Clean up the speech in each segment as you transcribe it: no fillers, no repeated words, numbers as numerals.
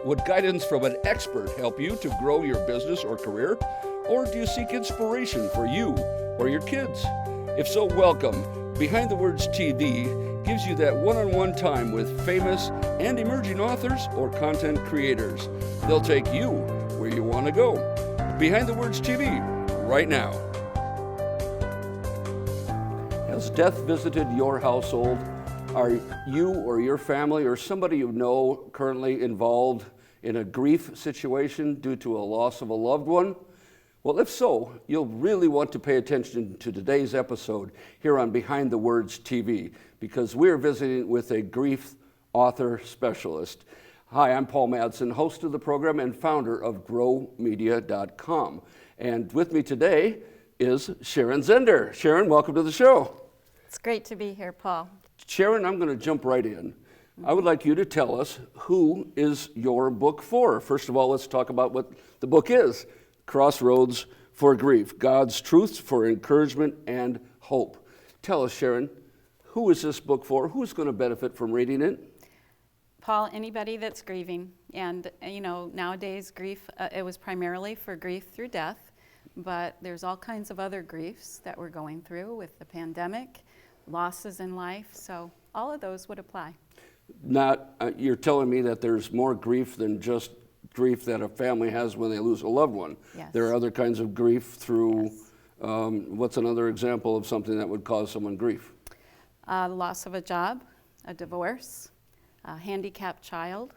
Would guidance from an expert help you to grow your business or career? Or do you seek inspiration for you or your kids? If so, welcome. Behind the Words TV gives you that one-on-one time with famous and emerging authors or content creators. They'll take you where you want to go. Behind the Words TV, right now. Has death visited your household? Are you or your family or somebody you know currently involved in a grief situation due to a loss of a loved one? Well, if so, you'll really want to pay attention to today's episode here on Behind the Words TV, because we're visiting with a grief author specialist. Hi, I'm Paul Madsen, host of the program and founder of GrowMedia.com. And with me today is Sharon Zehnder. Sharon, welcome to the show. It's great to be here, Paul. Sharon, I'm going to jump right in. I would like you to tell us, who is your book for? First of all, let's talk about what the book is. CrossWords for Grief, God's Truths for Encouragement and Hope. Tell us, Sharon, who is this book for? Who's going to benefit from reading it? Paul, anybody that's grieving. And, nowadays grief, it was primarily for grief through death, but there's all kinds of other griefs that we're going through with the pandemic, losses in life, so all of those would apply. You're telling me that there's more grief than just grief that a family has when they lose a loved one. Yes. There are other kinds of grief through, Yes. What's another example of something that would cause someone grief? The loss of a job, a divorce, a handicapped child,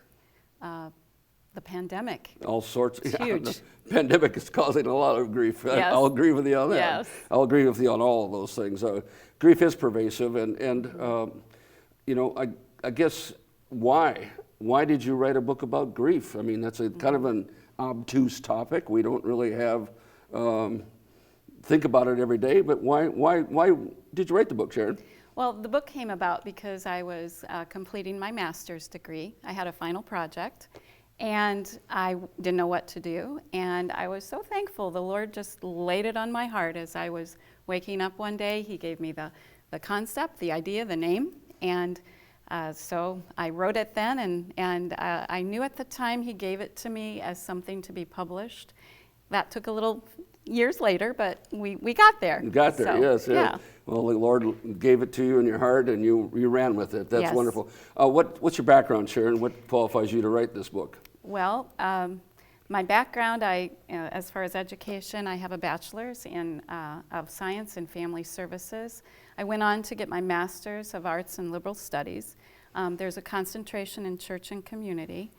the pandemic. All sorts. It's huge. The pandemic is causing a lot of grief. Yes. I'll agree with you on that. Yes. I'll agree with you on all of those things. Grief is pervasive, and I guess why? Why did you write a book about grief? I mean, that's a kind of an obtuse topic. We don't really have think about it every day. But why did you write the book, Sharon? Well, the book came about because I was completing my master's degree. I had a final project, and I didn't know what to do. And I was so thankful. The Lord just laid it on my heart as I was waking up one day. He gave me the concept, the idea, the name, and so I wrote it then, and I knew at the time He gave it to me as something to be published. That took a little years later, but we got there. You got there, so, yes. Yeah. Well, the Lord gave it to you in your heart, and you ran with it. That's Yes. wonderful. What's your background, Sharon? What qualifies you to write this book? Well, my background, as far as education, I have a bachelor's of science and family services. I went on to get my master's of arts and liberal studies. There's a concentration in church and community.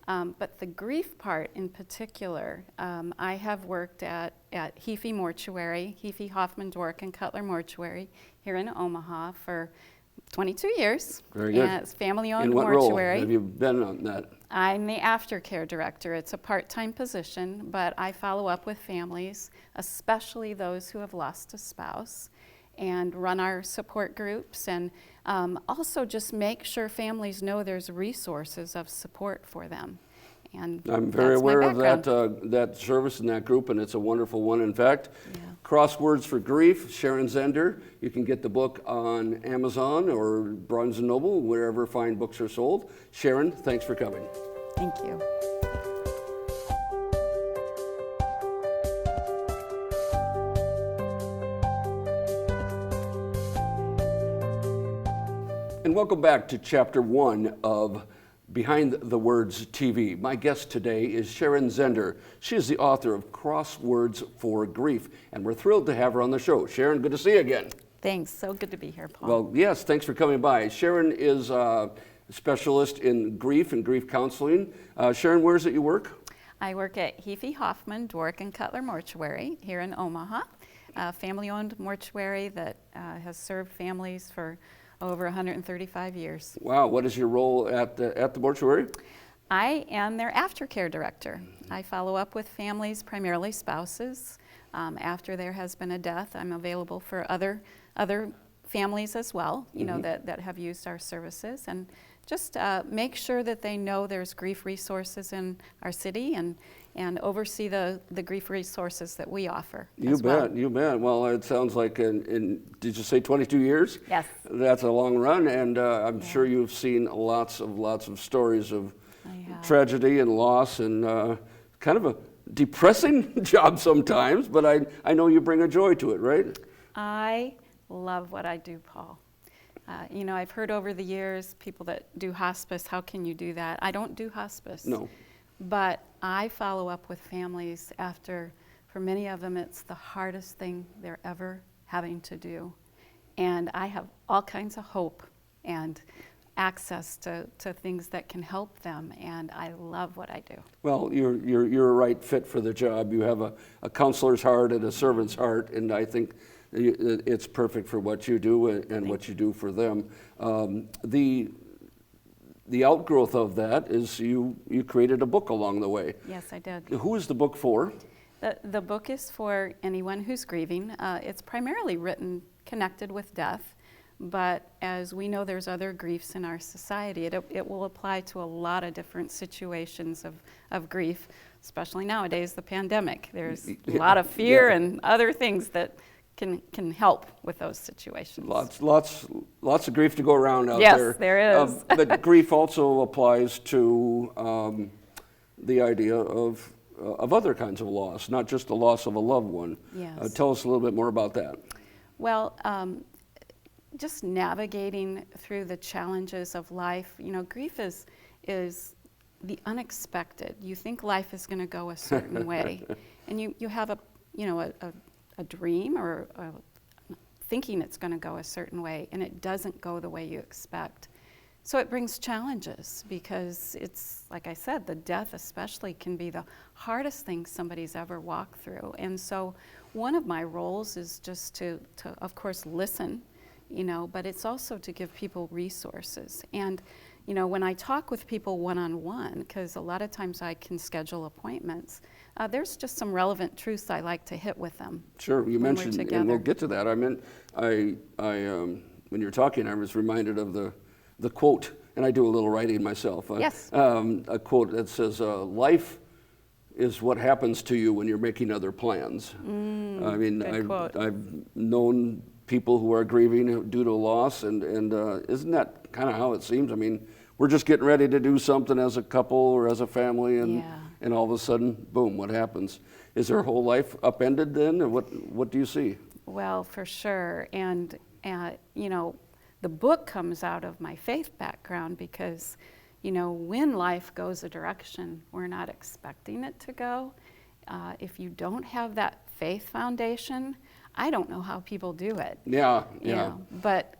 But the grief part in particular, I have worked at Heafy Mortuary, Heafy, Hoffman, Dwork, and Cutler Mortuary here in Omaha for 22 years. Very good. It's family-owned In what mortuary. role have you been on that? I'm the aftercare director. It's a part-time position, but I follow up with families, especially those who have lost a spouse, and run our support groups, and also just make sure families know there's resources of support for them. And I'm very that's my aware of background. that service and that group, and it's a wonderful one. In fact, Yeah. CrossWords for Grief, Sharon Zehnder. You can get the book on Amazon or Barnes & Noble, wherever fine books are sold. Sharon, thanks for coming. Thank you. And welcome back to Chapter 1 of Behind the Words TV. My guest today is Sharon Zehnder. She is the author of CrossWords for Grief, and we're thrilled to have her on the show. Sharon, good to see you again. Thanks. So good to be here, Paul. Well, yes, thanks for coming by. Sharon is a specialist in grief and grief counseling. Sharon, where is it you work? I work at Heafy, Hoffman, Dwork, and Cutler Mortuary here in Omaha, a family-owned mortuary that has served families for over 135 years. Wow, what is your role at the mortuary? I am their aftercare director. I follow up with families, primarily spouses. After there has been a death, I'm available for other families as well, you know, that have used our services, and just make sure that they know there's grief resources in our city, and oversee the grief resources that we offer. You bet, you bet. Well, it sounds like did you say 22 years? Yes. That's a long run, and I'm sure you've seen lots of stories of tragedy and loss, and kind of a depressing job sometimes, but I know you bring a joy to it, right? I love what I do, Paul. You know, I've heard over the years people that do hospice, how can you do that? I don't do hospice. No. But I follow up with families after, for many of them, it's the hardest thing they're ever having to do. And I have all kinds of hope and access to things that can help them, and I love what I do. Well, you're a right fit for the job. You have a counselor's heart and a servant's heart, and I think it's perfect for what you do and what you do for them. The outgrowth of that is you created a book along the way. Yes, I did. Who is the book for? The book is for anyone who's grieving. It's primarily written connected with death, but as we know there's other griefs in our society, it will apply to a lot of different situations of grief, especially nowadays, the pandemic. There's a lot of fear and other things that can help with those situations. Lots of grief to go around out there. Yes, there is. But grief also applies to the idea of other kinds of loss, not just the loss of a loved one. Yes. Tell us a little bit more about that. Well, just navigating through the challenges of life. You know, grief is the unexpected. You think life is going to go a certain way, and you have a dream or thinking it's going to go a certain way, and it doesn't go the way you expect. So it brings challenges, because it's, like I said, the death especially can be the hardest thing somebody's ever walked through. And so one of my roles is just to of course, listen, you know, but it's also to give people resources. And, you know, when I talk with people one-on-one, because a lot of times I can schedule appointments, there's just some relevant truths I like to hit with them. Sure, you mentioned, and we'll get to that. I mean, when you're talking, I was reminded of the quote, and I do a little writing myself. Yes. A quote that says, life is what happens to you when you're making other plans. I mean, I've known people who are grieving due to loss, and isn't that kind of how it seems? I mean, we're just getting ready to do something as a couple or as a family, and all of a sudden, boom, what happens? Is their whole life upended then, or what do you see? Well, for sure, and you know, the book comes out of my faith background, because, you know, when life goes a direction we're not expecting it to go, if you don't have that faith foundation, I don't know how people do it. Yeah. You know? But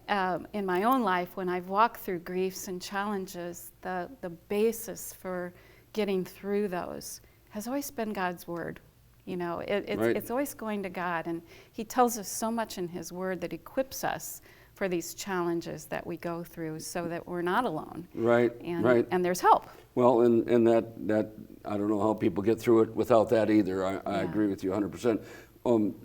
in my own life, when I've walked through griefs and challenges, the basis for getting through those has always been God's word. You know, it's always going to God, and He tells us so much in His word that equips us for these challenges that we go through, so that we're not alone. Right. And there's help. Well, and that I don't know how people get through it without that either. I agree with you 100%.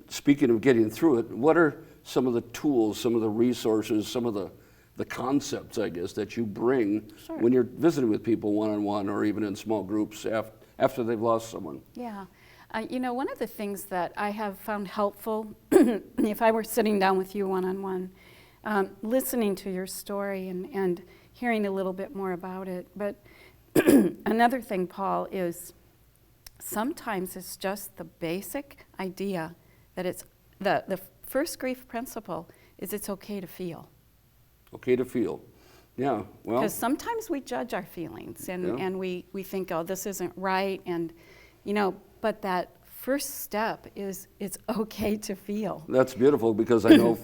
Speaking of getting through it, what are some of the tools, some of the resources, some of the concepts, I guess, that you bring when you're visiting with people one-on-one, or even in small groups after they've lost someone? Yeah. You know, one of the things that I have found helpful, if I were sitting down with you one-on-one, listening to your story and hearing a little bit more about it. But another thing, Paul, is sometimes it's just the basic idea that it's the first grief principle is it's okay to feel. Okay to feel. Yeah, well. Because sometimes we judge our feelings, and we think, oh, this isn't right, and, you know, but that first step is it's okay to feel. That's beautiful, because I know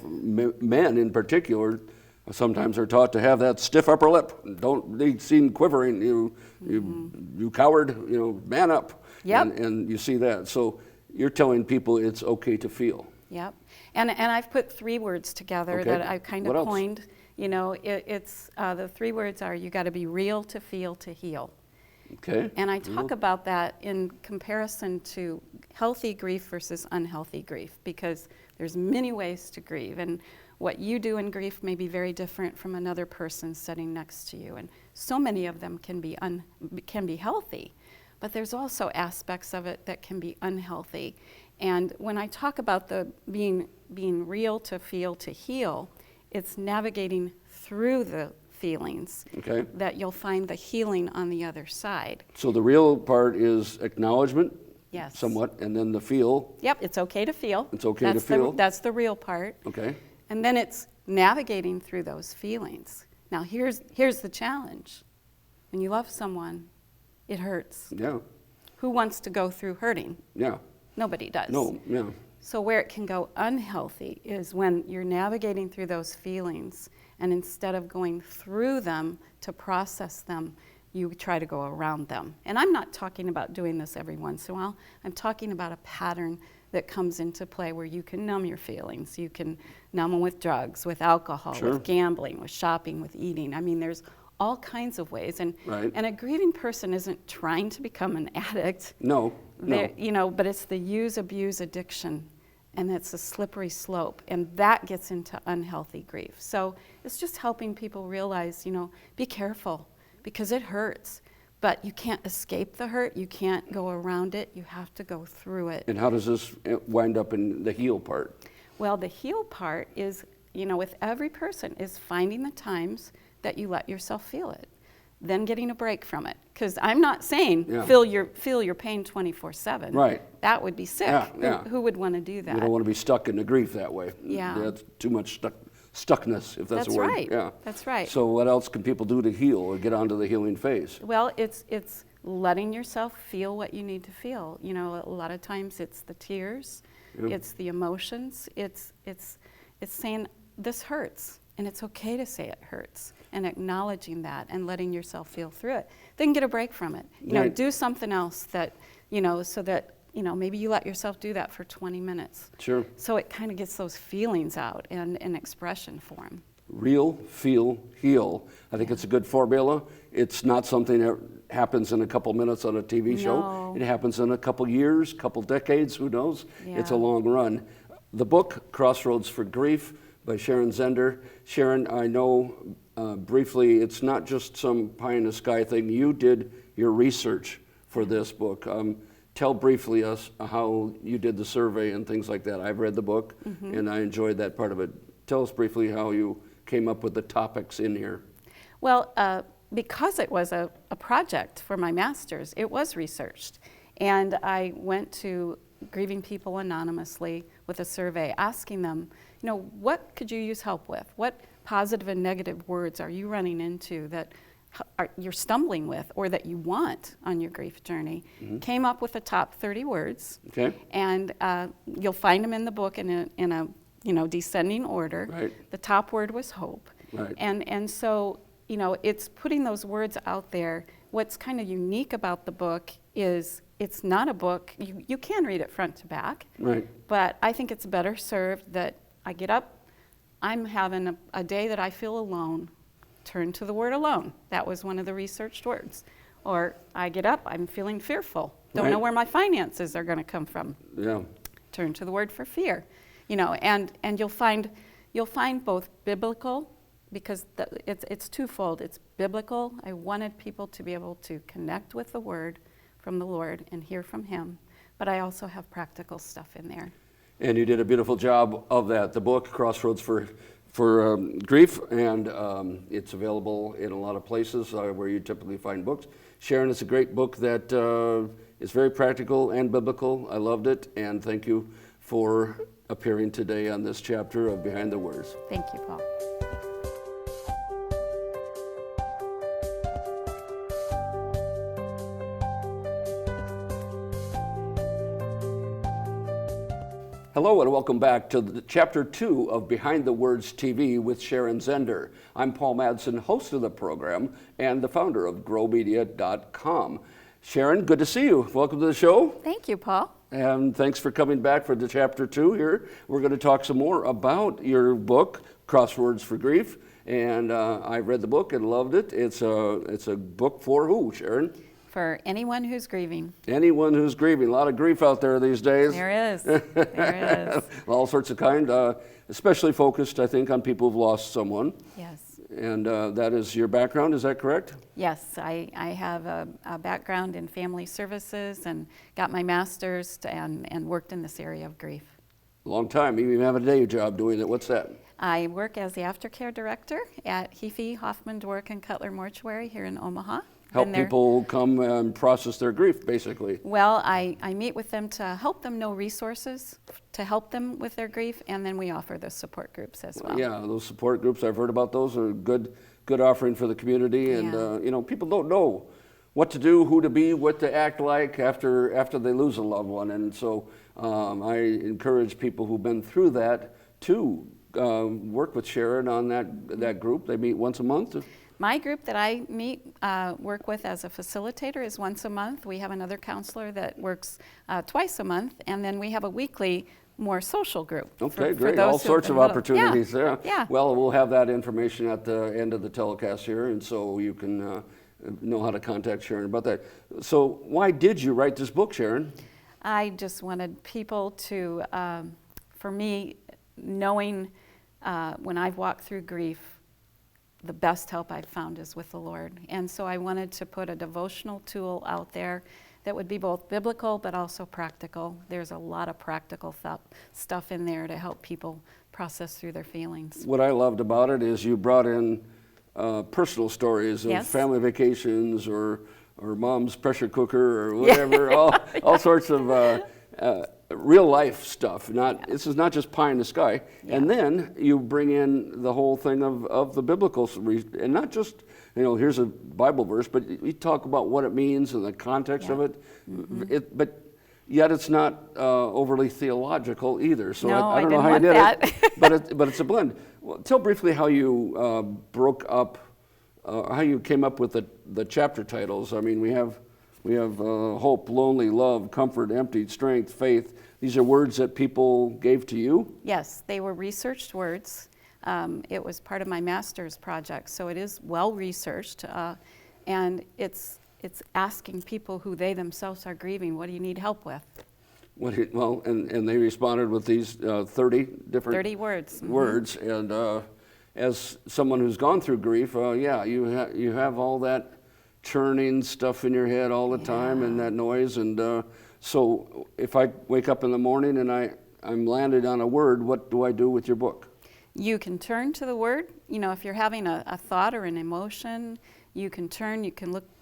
men in particular sometimes are taught to have that stiff upper lip. Don't be seen quivering. You coward. You know, man up. Yep. And you see that. So you're telling people it's okay to feel. Yep. And I've put 3 words together that I kind of coined. You know, it's the 3 words are: you got to be real to feel to heal. Okay. And I talk about that in comparison to healthy grief versus unhealthy grief, because there's many ways to grieve. And what you do in grief may be very different from another person sitting next to you. And so many of them can be healthy, but there's also aspects of it that can be unhealthy. And when I talk about the being real to feel to heal, it's navigating through the feelings that you'll find the healing on the other side. So the real part is acknowledgement, yes, somewhat, and then the feel. Yep, it's okay to feel. It's okay to feel. That's the real part. Okay. And then it's navigating through those feelings. Now here's the challenge. When you love someone, it hurts. Yeah. Who wants to go through hurting? Yeah. Nobody does. No, yeah. So where it can go unhealthy is when you're navigating through those feelings, and instead of going through them to process them, you try to go around them. And I'm not talking about doing this every once in a while. I'm talking about a pattern that comes into play where you can numb your feelings. You can numb them with drugs, with alcohol, Sure. with gambling, with shopping, with eating. I mean, there's all kinds of ways. And Right. and a grieving person isn't trying to become an addict. No, no. You know, but it's the use, abuse, addiction, and it's a slippery slope, and that gets into unhealthy grief. So it's just helping people realize, you know, be careful, because it hurts, but you can't escape the hurt, you can't go around it, you have to go through it. And how does this wind up in the heal part? Well, the heal part is, you know, with every person, is finding the times that you let yourself feel it, then getting a break from it. Because I'm not saying Yeah. feel your pain 24/7. Right. That would be sick. Yeah, yeah. Who would want to do that? You don't want to be stuck in the grief that way. Yeah. That's too much stuckness, if that's That's a word. right. Yeah. That's right. So what else can people do to heal or get onto the healing phase? Well, it's letting yourself feel what you need to feel. You know, a lot of times it's the tears, Yeah. it's the emotions, it's saying this hurts, and it's okay to say it hurts, and acknowledging that and letting yourself feel through it. Then get a break from it. You know, Right. do something else that, you know, so that, you know, maybe you let yourself do that for 20 minutes. Sure. So it kind of gets those feelings out and an expression for them. Real, feel, heal. I think it's a good formula. It's not something that happens in a couple minutes on a TV show. No. It happens in a couple years, couple decades, who knows? It's a Yeah. long run. The book, Crossroads for Grief, by Sharon Zehnder. Sharon, I know briefly, it's not just some pie in the sky thing. You did your research for this book. Tell briefly us how you did the survey and things like that. I've read the book, and I enjoyed that part of it. Tell us briefly how you came up with the topics in here. Well, because it was a project for my master's, it was researched. And I went to Grieving People Anonymously with a survey asking them, you know, what could you use help with? What positive and negative words are you running into that you're stumbling with or that you want on your grief journey? Came up with the top 30 words. Okay. And you'll find them in the book in a you know, descending order. Right. The top word was hope. Right. And so, you know, it's putting those words out there. What's kind of unique about the book is it's not a book, you can read it front to back, Right. but I think it's better served that I get up, I'm having a day that I feel alone, turn to the word alone. That was one of the researched words. Or I get up, I'm feeling fearful, don't know Right. where my finances are going to come from. Yeah. Turn to the word for fear. You know, and you'll find both biblical, because it's twofold. It's biblical. I wanted people to be able to connect with the word from the Lord and hear from him, but I also have practical stuff in there. And you did a beautiful job of that. The book, Crossroads for Grief, and it's available in a lot of places where you typically find books. Sharon, it's a great book that is very practical and biblical. I loved it, and thank you for appearing today on this chapter of Behind the Words. Thank you, Paul. Hello and welcome back to Chapter 2 of Behind the Words TV with Sharon Zehnder. I'm Paul Madsen, host of the program and the founder of growmedia.com. Sharon, good to see you. Welcome to the show. Thank you, Paul. And thanks for coming back for the Chapter 2 here. We're going to talk some more about your book, Crosswords for Grief. And I read the book and loved it. It's a book for who, Sharon? for anyone who's grieving. Anyone who's grieving. A lot of grief out there these days. There is. There is. All sorts of kind, especially focused, I think, on people who've lost someone. Yes. And that is your background, is that correct? Yes, I have a background in family services and got my master's and worked in this area of grief. Long time. You even have a day job doing it. What's that? I work as the aftercare director at Heafy, Hoffman, Dwork, and Cutler Mortuary here in Omaha. Help people come and process their grief, basically. Well, I meet with them to help them know resources to help them with their grief, and then we offer the support groups as well. Yeah, those support groups, I've heard about those, are a good offering for the community. And, Yeah. People don't know what to do, who to be, what to act like after they lose a loved one. And so I encourage people who've been through that to work with Sharon on that group. They meet once a month. My group that I work with as a facilitator is once a month. We have another counselor that works twice a month, and then we have a weekly, more social group. Okay, for great. those All who've sorts been of with us. opportunities there. Yeah. Well, we'll have that information at the end of the telecast here, and so you can know how to contact Sharon about that. So why did you write this book, Sharon? I just wanted people to, for me, knowing when I've walked through grief, the best help I've found is with the Lord. And so I wanted to put a devotional tool out there that would be both biblical but also practical. There's a lot of practical stuff in there to help people process through their feelings. What I loved about it is you brought in personal stories of Yes. family vacations or mom's pressure cooker or whatever, all sorts of real life stuff. This is not just pie in the sky. Yeah. And then you bring in the whole thing of the biblical, and not just, here's a Bible verse, but you talk about what it means and the context Yeah. of it. Mm-hmm. But yet it's not overly theological either. So No, I don't know didn't how you want did that. it, but it's a blend. Well, tell briefly how you broke up, how you came up with the chapter titles. I mean, we have hope, lonely, love, comfort, empty, strength, faith. These are words that people gave to you? Yes, they were researched words. It was part of my master's project, so it is well researched, and it's asking people who they themselves are grieving, what do you need help with? Well, and they responded with these 30 different 30 words. words. And as someone who's gone through grief, you have all that churning stuff in your head all the time and that noise. And so if I wake up in the morning and I'm landed on a word, what do I do with your book? You can turn to the word. If you're having a thought or an emotion, you can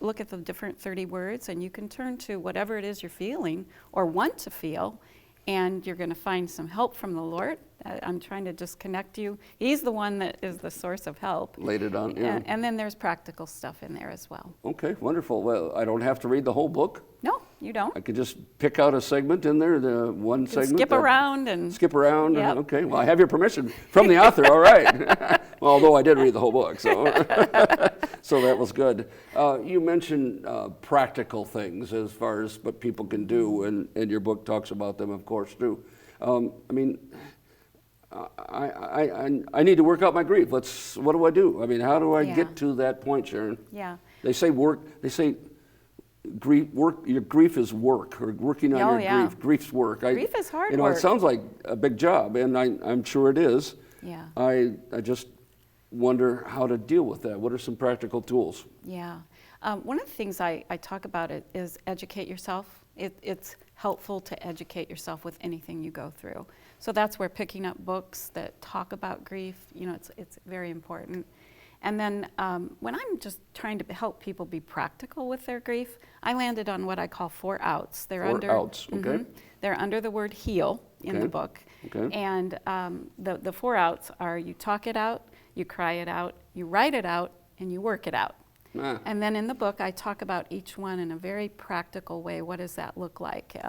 look at the different 30 words, and you can turn to whatever it is you're feeling or want to feel, and you're going to find some help from the Lord. I'm trying to just connect you. He's the one that is the source of help. Laid it on, yeah. And then there's practical stuff in there as well. Okay, wonderful. Well, I don't have to read the whole book. No, you don't. I could just pick out a segment in there, the one segment. Skip around and... Skip around? Yep. Okay, well, I have your permission from the author, all right. Well, although I did read the whole book, so so that was good. You mentioned practical things as far as what people can do, and your book talks about them, of course, too. I need to work out my grief. What do I do? I mean, how do I get to that point, Sharon? Yeah. They say your grief is work, or working on your grief. Grief's work. Grief is hard work. It sounds like a big job, and I'm sure it is. Yeah. I just wonder how to deal with that. What are some practical tools? Yeah. One of the things I talk about is educate yourself. It's helpful to educate yourself with anything you go through. So that's where picking up books that talk about grief, it's very important. And then when I'm just trying to help people be practical with their grief, I landed on what I call 4 outs. They're outs, okay. They're under the word heal in the book. Okay. And the 4 outs are: you talk it out, you cry it out, you write it out, and you work it out. And then in the book, I talk about each one in a very practical way. What does that look like?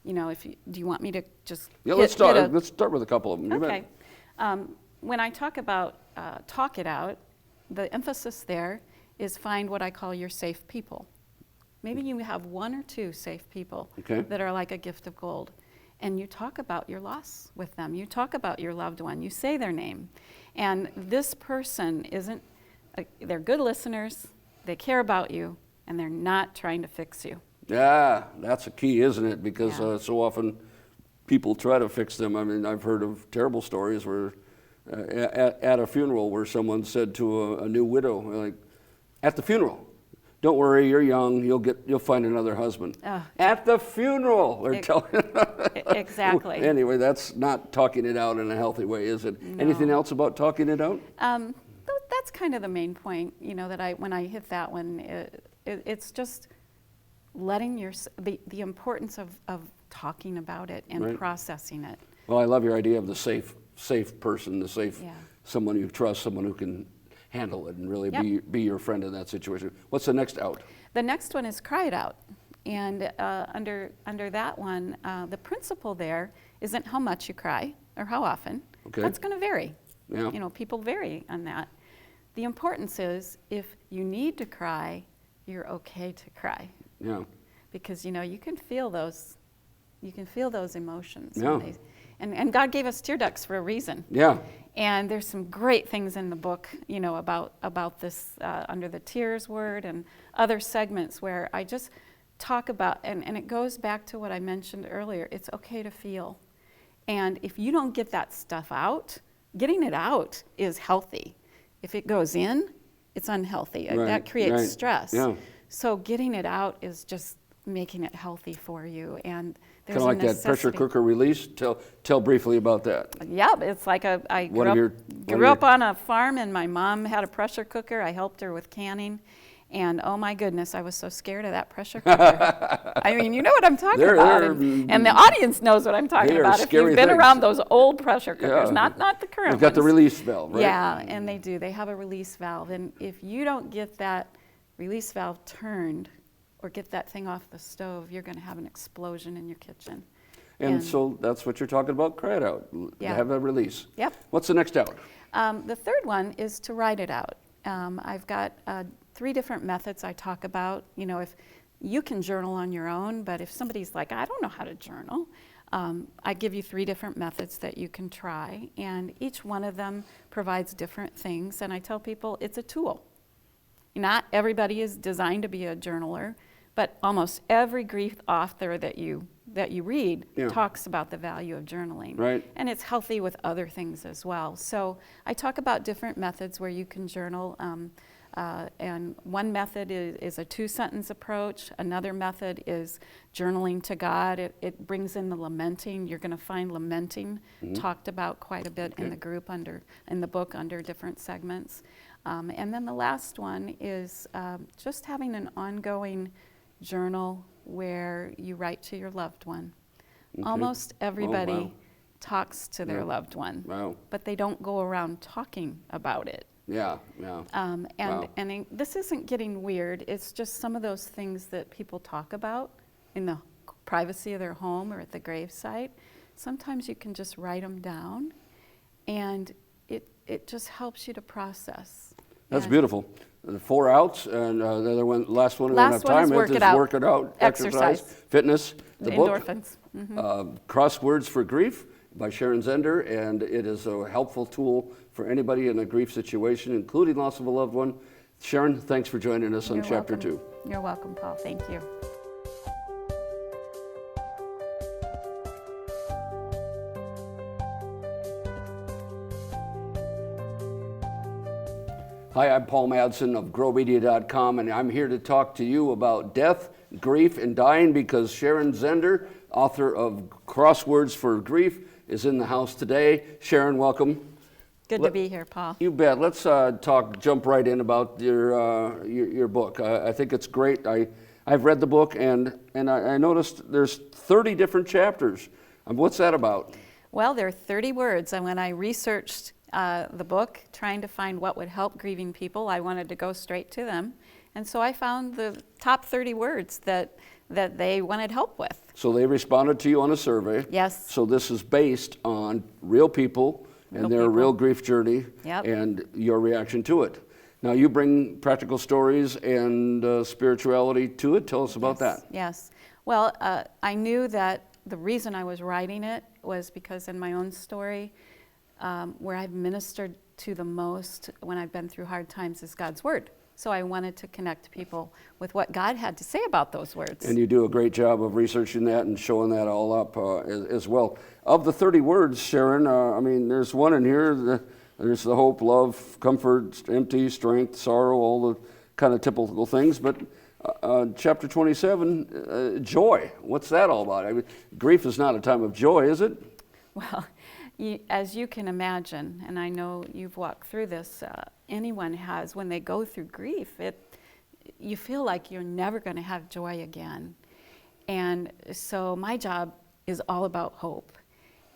Do you want me to just let's start with a couple of them. Okay. When I talk about talk it out, the emphasis there is find what I call your safe people. Maybe you have 1 or 2 safe people that are like a gift of gold. And you talk about your loss with them. You talk about your loved one. You say their name. And this person they're good listeners, they care about you, and they're not trying to fix you. Yeah, that's a key, isn't it? Because Yeah. so often people try to fix them. I mean, I've heard of terrible stories where at a funeral where someone said to a new widow, like, at the funeral, "Don't worry, you're young. You'll find another husband." At the funeral, they're telling. Exactly. Anyway, that's not talking it out in a healthy way, is it? No. Anything else about talking it out? That's kind of the main point, that when I hit that one, it's just letting the importance of talking about it and Right. processing it. Well, I love your idea of the safe person, Yeah. someone you trust, someone who can handle it and really Yep. be your friend in that situation. What's the next out? The next one is cry it out. And under that one, the principle there isn't how much you cry or how often. Okay. That's going to vary. Yeah. People vary on that. The importance is if you need to cry, you're okay to cry. Yeah. Because you can feel those emotions. Yeah. And God gave us tear ducts for a reason. Yeah. And there's some great things in the book, about this under the tears word and other segments where I just talk about, and it goes back to what I mentioned earlier. It's okay to feel. And if you don't get that stuff out, getting it out is healthy. If it goes in, it's unhealthy. Right, That creates right. stress. Yeah. So getting it out is just making it healthy for you. And there's Kind of like that pressure cooker release. Tell briefly about that. Yeah, it's like I grew up on a farm, and my mom had a pressure cooker. I helped her with canning. And oh my goodness, I was so scared of that pressure cooker. I mean, you know what I'm talking about. And the audience knows what I'm talking about. If you've been around those old pressure cookers, not the current ones. They've got the release valve, right? Yeah, and they do. They have a release valve. And if you don't get that release valve turned or get that thing off the stove, you're going to have an explosion in your kitchen. And so that's what you're talking about, cry it out. Yeah. Have a release. Yep. What's the next out? The third one is to write it out. I've got 3 different methods I talk about. If you can journal on your own, but if somebody's like, I don't know how to journal, I give you 3 different methods that you can try, and each one of them provides different things, and I tell people it's a tool. Not everybody is designed to be a journaler, but almost every grief author that you read talks about the value of journaling. Right. And it's healthy with other things as well. So I talk about different methods where you can journal. And one method is a 2-sentence approach. Another method is journaling to God. It brings in the lamenting. You're going to find lamenting talked about quite a bit in the group in the book under different segments. And then the last one is just having an ongoing journal where you write to your loved one. Okay. Almost everybody wow. talks to their loved one, Wow. but they don't go around talking about it. Yeah. Wow. And this isn't getting weird. It's just some of those things that people talk about in the privacy of their home or at the gravesite. Sometimes you can just write them down, and it just helps you to process. That's And beautiful. The 4 outs, and the other one, last one we don't have Last one is time work with, it is out. work it out. Exercise. Fitness. The book, Endorphins. CrossWords for Grief by Sharon Zehnder, and it is a helpful tool for anybody in a grief situation, including loss of a loved one. Sharon, thanks for joining us on You're Chapter welcome. 2. You're welcome, Paul. Thank you. Hi, I'm Paul Madsen of growmedia.com, and I'm here to talk to you about death, grief, and dying because Sharon Zehnder, author of CrossWords for Grief, is in the house today. Sharon, welcome. Good to be here, Paul. You bet. Let's jump right in about your book. I think it's great. I've read the book, and I noticed there's 30 different chapters. What's that about? Well, there are 30 words, and when I researched the book, trying to find what would help grieving people, I wanted to go straight to them. And so I found the top 30 words that they wanted help with. So they responded to you on a survey. Yes. So this is based on real people and their real grief journey and your reaction to it. Now you bring practical stories and spirituality to it. Tell us about that. Yes. Well, I knew that the reason I was writing it was because in my own story, where I've ministered to the most when I've been through hard times is God's Word. So I wanted to connect people with what God had to say about those words. And you do a great job of researching that and showing that all up as well. Of the 30 words, Sharon, I mean, there's one in here. There's the hope, love, comfort, empty, strength, sorrow, all the kind of typical things. But chapter 27, joy. What's that all about? I mean, grief is not a time of joy, is it? Well, as you can imagine, and I know you've walked through this, anyone has, when they go through grief, you feel like you're never going to have joy again. And so my job is all about hope.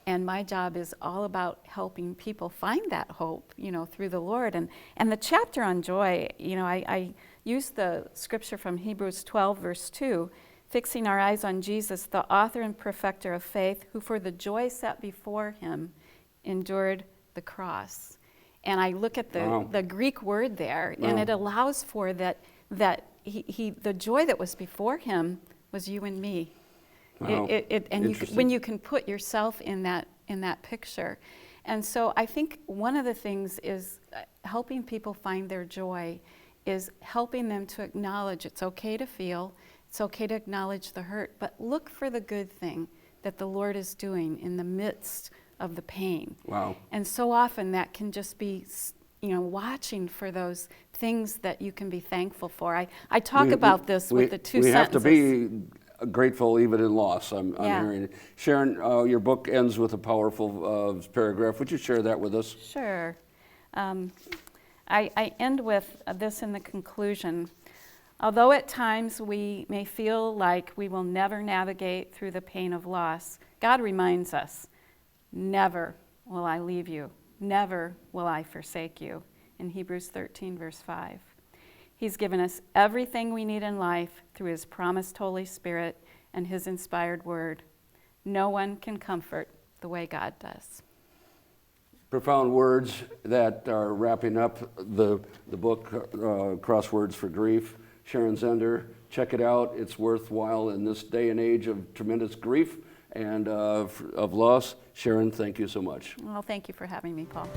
And my job is all about helping people find that hope, through the Lord. And the chapter on joy, I used the scripture from Hebrews 12, verse 2, fixing our eyes on Jesus, the author and perfecter of faith, who for the joy set before him endured the cross. And I look at the Greek word there, and it allows for that the joy that was before him was you and me. Wow. When you can put yourself in that picture. And so I think one of the things is helping people find their joy is helping them to acknowledge it's okay to feel, it's okay to acknowledge the hurt, but look for the good thing that the Lord is doing in the midst of the pain. Wow. And so often that can just be, watching for those things that you can be thankful for. I talk about this with the two sentences. We have to be grateful even in loss, I'm hearing. Sharon, your book ends with a powerful paragraph. Would you share that with us? Sure. I end with this in the conclusion. Although at times we may feel like we will never navigate through the pain of loss, God reminds us, never will I leave you, never will I forsake you, in Hebrews 13, verse 5. He's given us everything we need in life through his promised Holy Spirit and his inspired word. No one can comfort the way God does. Profound words that are wrapping up the book, CrossWords for Grief. Sharon Zehnder, check it out. It's worthwhile in this day and age of tremendous grief and of loss. Sharon, thank you so much. Well, thank you for having me, Paul.